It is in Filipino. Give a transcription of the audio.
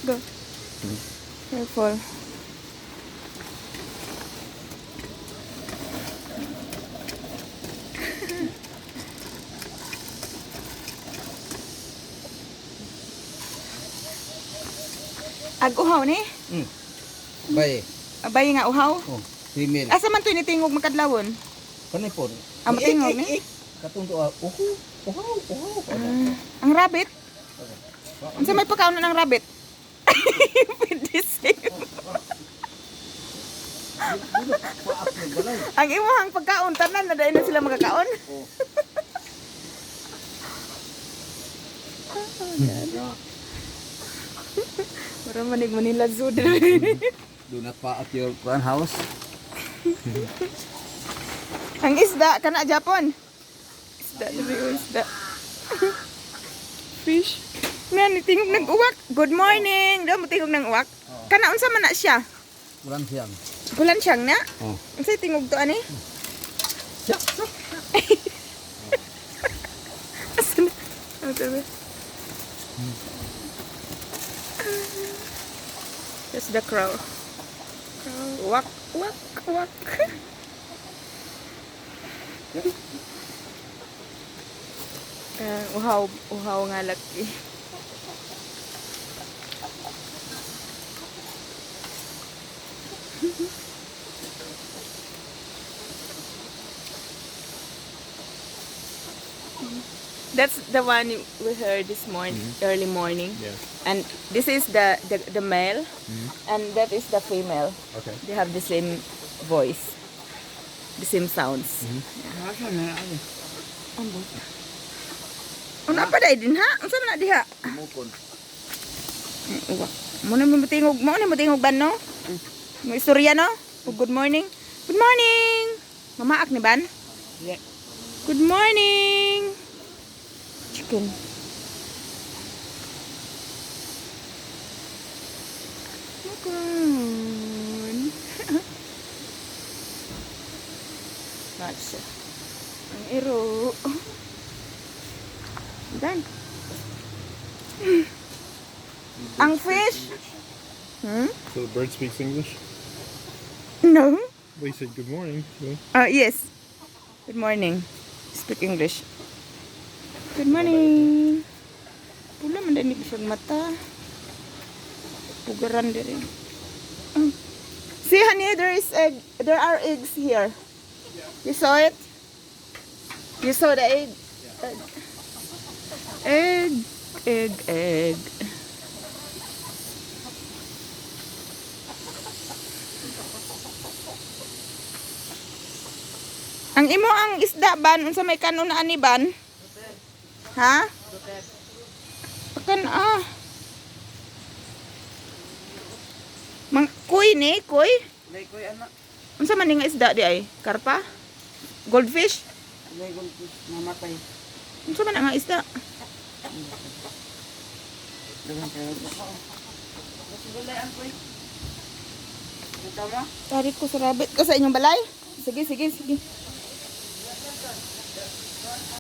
Go. Careful. Ag-uhaw ni? Bay. Abay nga uhaw? Oh, female. Asa man to ni tingog makadlawon? Panipon. Ah, matingog ni? Katong to, uhaw. Ang rabbit? Unsa may pagkaon ng rabbit? Pwede same. Ang imong pagkaon tanan na dai na sila magkakaon. Para manig Manila Zoo. Do not pa at your house. Ang isda kana Japon. Isda diri isda. Fish. Nga ni tingog ng uwak. Good morning. Do mo tingog ng uwak. Kana unsa man na siya? Bulan siyang. Bulan siyang na? Oh. Unsay tingog to ani? Sak. Asan? Ano ba? That's the crow. Wak, wak, wak. Uhaw nga laki. That's the one we heard this morning, early morning. Yes. And this is the male, and that is the female. Okay. They have the same voice, the same sounds. Ano pa dai din ha? Unsa man na diha? Mukon. Mo na matingog ban no? Mo istorya no? Good morning. Good morning. Mamaak ni ban? Yeah. Good morning. Chicken. Mukon. Matcha. Ang iro. Dan. Ang fish. So the bird speaks English? No. Well, you said good morning. So. Yes. Good morning. Speak English. Good morning. Pula man din siyang mata. Pugaran din. See honey, there are eggs here. You saw it? You saw the egg? Egg. Ang imo ang isda ban unsa may kanon na ani ban? Ha? Pakan Mang kuy ni, kuy. Lay ko ana. Unsa man nga isda di ay? Karpa? Goldfish? Lay ko mamatay. Unsa man nga isda? Dagan kayo. Sigulayan ko. Tama? Tarik ko sa rabbit ko sa inyong balay. Sige.